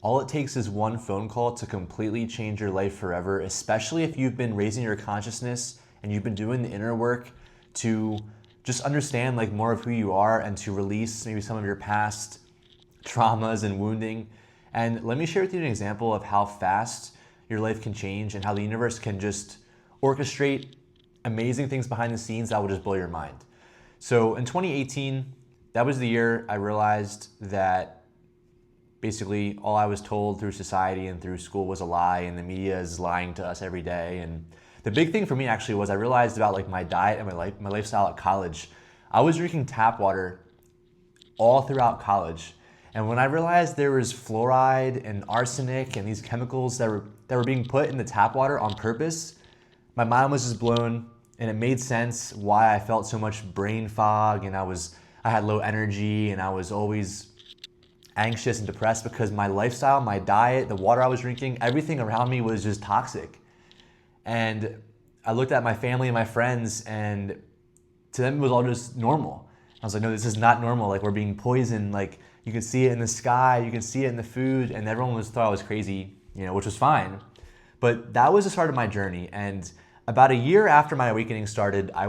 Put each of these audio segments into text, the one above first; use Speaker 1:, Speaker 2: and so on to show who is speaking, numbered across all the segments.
Speaker 1: all it takes is one phone call to completely change your life forever, especially if you've been raising your consciousness and you've been doing the inner work to just understand like more of who you are and to release maybe some of your past traumas and wounding. And let me share with you an example of how fast your life can change and how the universe can just orchestrate amazing things behind the scenes that will just blow your mind. So in 2018, that was the year I realized that basically all I was told through society and through school was a lie, and the media is lying to us every day. And the big thing for me actually was I realized about like my diet and my lifestyle at college. I was drinking tap water all throughout college. And when I realized there was fluoride and arsenic and these chemicals that were being put in the tap water on purpose, my mind was just blown, and it made sense why I felt so much brain fog, and I had low energy, and I was always anxious and depressed because my lifestyle, my diet, the water I was drinking, everything around me was just toxic. And I looked at my family and my friends, and to them it was all just normal. I was like, no, this is not normal. Like, we're being poisoned. Like, you can see it in the sky, you can see it in the food, and everyone thought I was crazy, which was fine. But that was the start of my journey. And about a year after my awakening started, I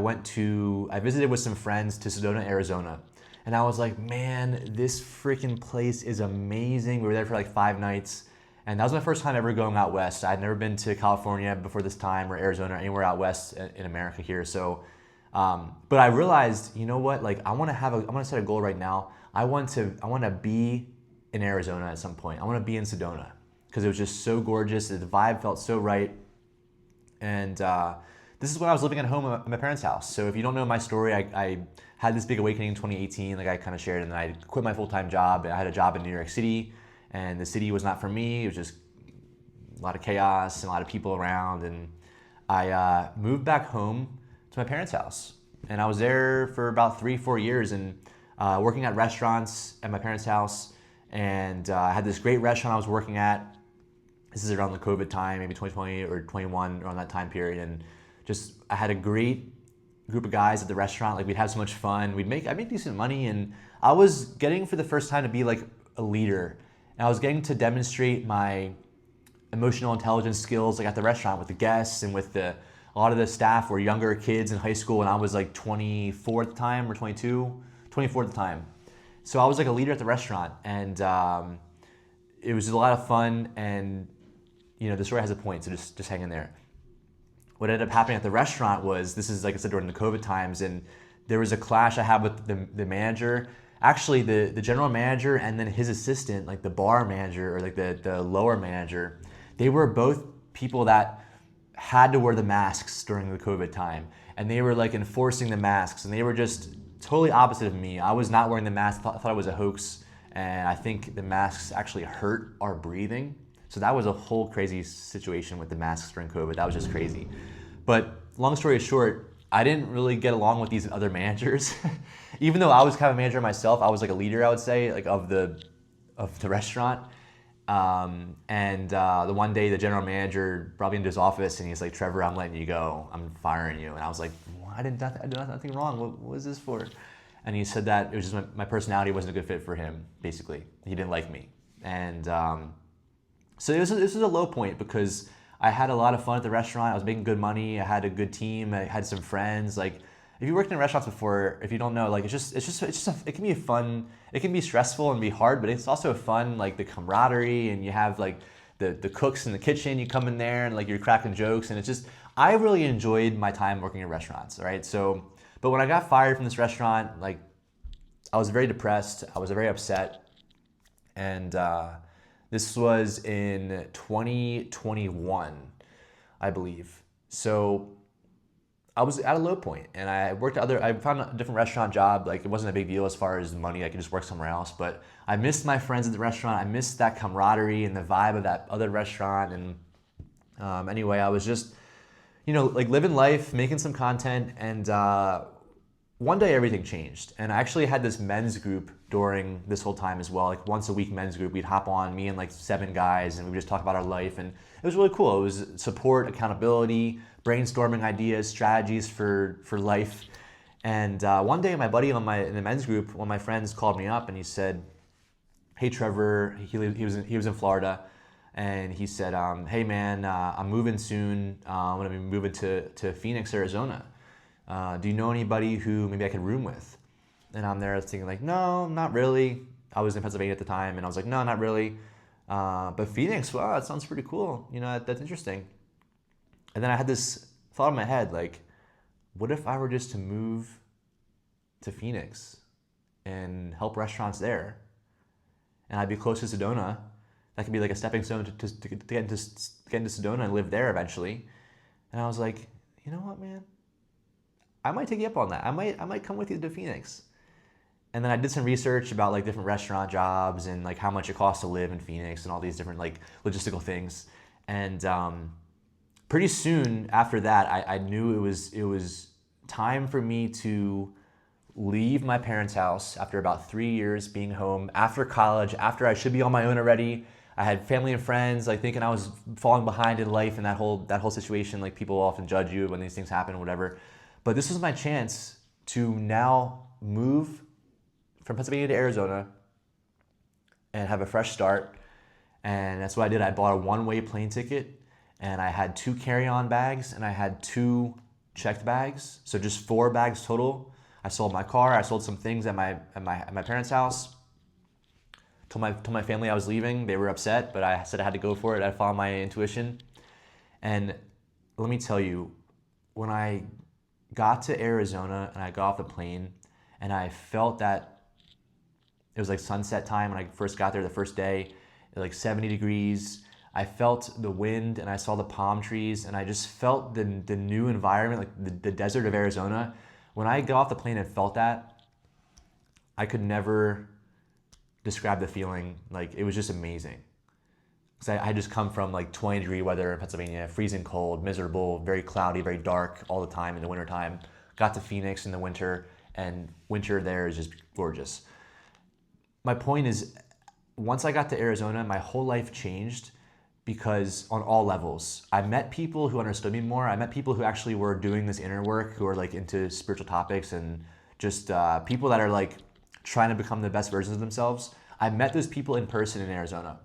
Speaker 1: visited with some friends to Sedona, Arizona. And I was like, man, this freaking place is amazing. We were there for like 5 nights. And that was my first time ever going out west. I'd never been to California before this time, or Arizona, or anywhere out west in America here. So, but I realized, you know what? Like, I want to set a goal right now. I want to be in Arizona at some point. I want to be in Sedona because it was just so gorgeous. The vibe felt so right. And this is when I was living at home at my parents' house. So if you don't know my story, I had this big awakening in 2018, like I kind of shared, and then I quit my full-time job. I had a job in New York City, and the city was not for me. It was just a lot of chaos and a lot of people around. And I moved back home to my parents' house. And I was there for about 3-4 years and working at restaurants at my parents' house. And I had this great restaurant I was working at. This is around the COVID time, maybe 2020 or 21, around that time period. And just, I had a great group of guys at the restaurant. Like, we'd have so much fun. I'd make decent money. And I was getting for the first time to be like a leader. And I was getting to demonstrate my emotional intelligence skills like at the restaurant with the guests and with a lot of the staff were younger kids in high school. And I was like 24 at the time, or 22, 24 at the time. So I was like a leader at the restaurant, and it was a lot of fun. And the story has a point, so just hang in there. What ended up happening at the restaurant was, this is like I said, during the COVID times, and there was a clash I had with the manager. Actually, the general manager and then his assistant, like the bar manager or like the lower manager, they were both people that had to wear the masks during the COVID time, and they were like enforcing the masks, and they were just totally opposite of me. I was not wearing the mask. I thought it was a hoax, and I think the masks actually hurt our breathing. So that was a whole crazy situation with the masks during COVID. That was just crazy. But long story short, I didn't really get along with these other managers. Even though I was kind of a manager myself, I was like a leader, I would say, like of the restaurant. The one day the general manager brought me into his office, and he's like, "Trevor, I'm letting you go. I'm firing you." And I was like, well, I did nothing wrong. What was this for? And he said that it was just my personality wasn't a good fit for him, basically. He didn't like me. And so this was a low point because I had a lot of fun at the restaurant. I was making good money. I had a good team. I had some friends. Like, if you worked in restaurants before, if you don't know, like it can be fun. It can be stressful and be hard, but it's also fun. Like the camaraderie, and you have like the cooks in the kitchen. You come in there and like you're cracking jokes, and it's just, I really enjoyed my time working in restaurants. Right. So, but when I got fired from this restaurant, like I was very depressed. I was very upset, and this was in 2021, I believe. So I was at a low point, and I found a different restaurant job. Like, it wasn't a big deal as far as the money. I could just work somewhere else. But I missed my friends at the restaurant. I missed that camaraderie and the vibe of that other restaurant. And anyway, I was just, like living life, making some content. And one day everything changed. And I actually had this men's group during this whole time as well. Like, once a week men's group. We'd hop on, me and like 7 guys, and we would just talk about our life. And it was really cool. It was support, accountability, brainstorming ideas, strategies for life. And one day my buddy in the men's group, one of my friends, called me up and he said, hey Trevor, he was in Florida, and he said, hey man, I'm moving soon. I'm gonna be moving to Phoenix, Arizona. Do you know anybody who maybe I could room with? And I'm there thinking like, no, not really. I was in Pennsylvania at the time, and I was like, no, not really. But Phoenix, wow, that sounds pretty cool. That's interesting. And then I had this thought in my head, like, what if I were just to move to Phoenix and help restaurants there? And I'd be close to Sedona. That could be like a stepping stone to get into Sedona and live there eventually. And I was like, you know what, man? I might take you up on that. I might come with you to Phoenix. And then I did some research about like different restaurant jobs and like how much it costs to live in Phoenix and all these different like logistical things. And pretty soon after that, I knew it was time for me to leave my parents' house after about 3 years being home, after college, after I should be on my own already. I had family and friends like thinking I was falling behind in life and that whole situation. Like people often judge you when these things happen or whatever. But this was my chance to now move from Pennsylvania to Arizona and have a fresh start. And that's what I did. I bought a one-way plane ticket, and I had 2 carry-on bags, and I had 2 checked bags. So just 4 bags total. I sold my car. I sold some things at my parents' house. Told my family I was leaving. They were upset, but I said I had to go for it. I followed my intuition. And let me tell you, when I got to Arizona and I got off the plane and I felt that it was like sunset time when I first got there the first day, like 70 degrees. I felt the wind and I saw the palm trees and I just felt the new environment, like the desert of Arizona. When I got off the plane and felt that, I could never describe the feeling. Like it was just amazing. Because I just come from like 20-degree weather in Pennsylvania, freezing cold, miserable, very cloudy, very dark all the time in the wintertime. Got to Phoenix in the winter, and winter there is just gorgeous. My point is, once I got to Arizona, my whole life changed because on all levels. I met people who understood me more. I met people who actually were doing this inner work, who are like into spiritual topics and just people that are like trying to become the best versions of themselves. I met those people in person in Arizona.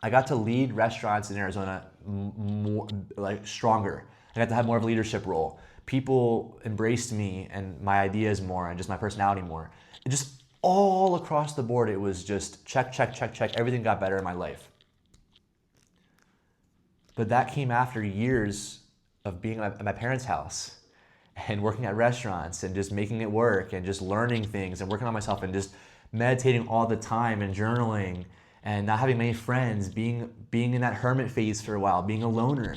Speaker 1: I got to lead restaurants in Arizona more, like stronger. I got to have more of a leadership role. People embraced me and my ideas more and just my personality more. It just all across the board, it was just check, check, check, check. Everything got better in my life. But that came after years of being at my parents' house and working at restaurants and just making it work and just learning things and working on myself and just meditating all the time and journaling and not having many friends, being in that hermit phase for a while, being a loner.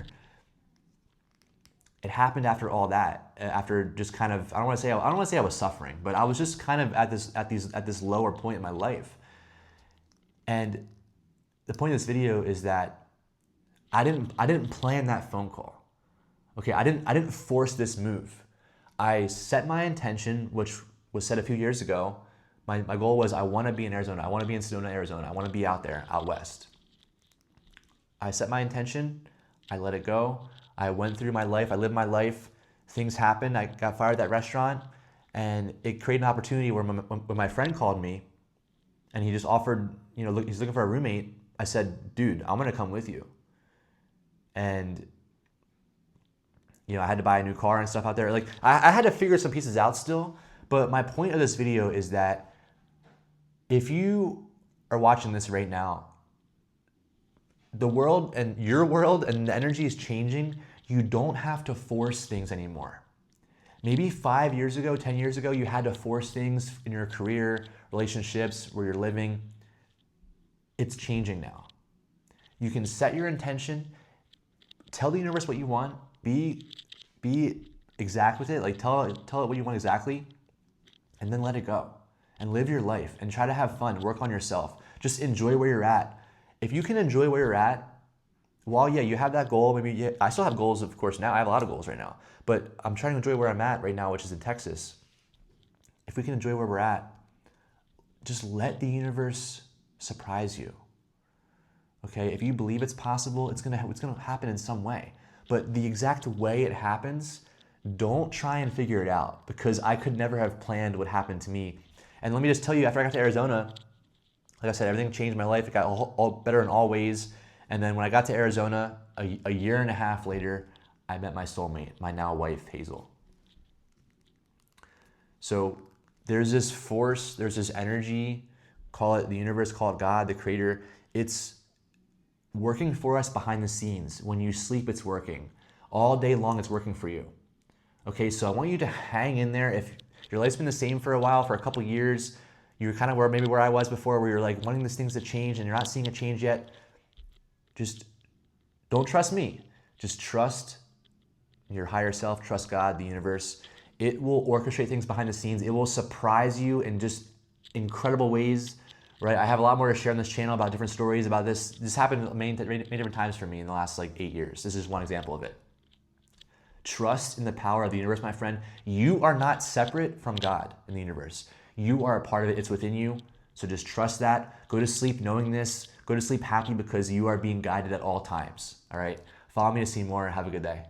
Speaker 1: It happened after all that, after just kind of, I don't want to say I was suffering, but I was just kind of at this lower point in my life. And the point of this video is that I didn't plan that phone call. Okay, I didn't force this move. I set my intention, which was set a few years ago. My goal was I want to be in Arizona. I want to be in Sedona, Arizona. I want to be out there, out west. I set my intention. I let it go. I went through my life. I lived my life. Things happened. I got fired at that restaurant, and it created an opportunity where when my friend called me, and he just offered, he's looking for a roommate. I said, dude, I'm gonna come with you. And I had to buy a new car and stuff out there. Like I had to figure some pieces out still. But my point of this video is that if you are watching this right now, the world and your world and the energy is changing. You don't have to force things anymore. Maybe 5 years ago, 10 years ago, you had to force things in your career, relationships, where you're living. It's changing now. You can set your intention, tell the universe what you want, be exact with it, like tell it what you want exactly, and then let it go. And live your life and try to have fun, work on yourself. Just enjoy where you're at. If you can enjoy where you're at, while you have that goal, I still have goals, of course, now. I have a lot of goals right now. But I'm trying to enjoy where I'm at right now, which is in Texas. If we can enjoy where we're at, just let the universe surprise you. Okay? If you believe it's possible, it's gonna happen in some way. But the exact way it happens, don't try and figure it out, because I could never have planned what happened to me. And let me just tell you, after I got to Arizona, Like I said, everything changed my life. It got all better in all ways. And then when I got to Arizona, a year and a half later, I met my soulmate, my now wife, Hazel. So there's this force, there's this energy, call it the universe, call it God, the creator. It's working for us behind the scenes. When you sleep, it's working. All day long, it's working for you. Okay, so I want you to hang in there. If your life's been the same for a while, for a couple years, you're kind of where I was before, where you're like wanting these things to change and you're not seeing a change yet, just don't trust me. Just trust your higher self, trust God, the universe. It will orchestrate things behind the scenes. It will surprise you in just incredible ways, right? I have a lot more to share on this channel about different stories about this. This happened many different times for me in the last like 8 years. This is one example of it. Trust in the power of the universe, my friend. You are not separate from God in the universe. You are a part of it. It's within you. So just trust that. Go to sleep knowing this. Go to sleep happy because you are being guided at all times. All right? Follow me to see more. Have a good day.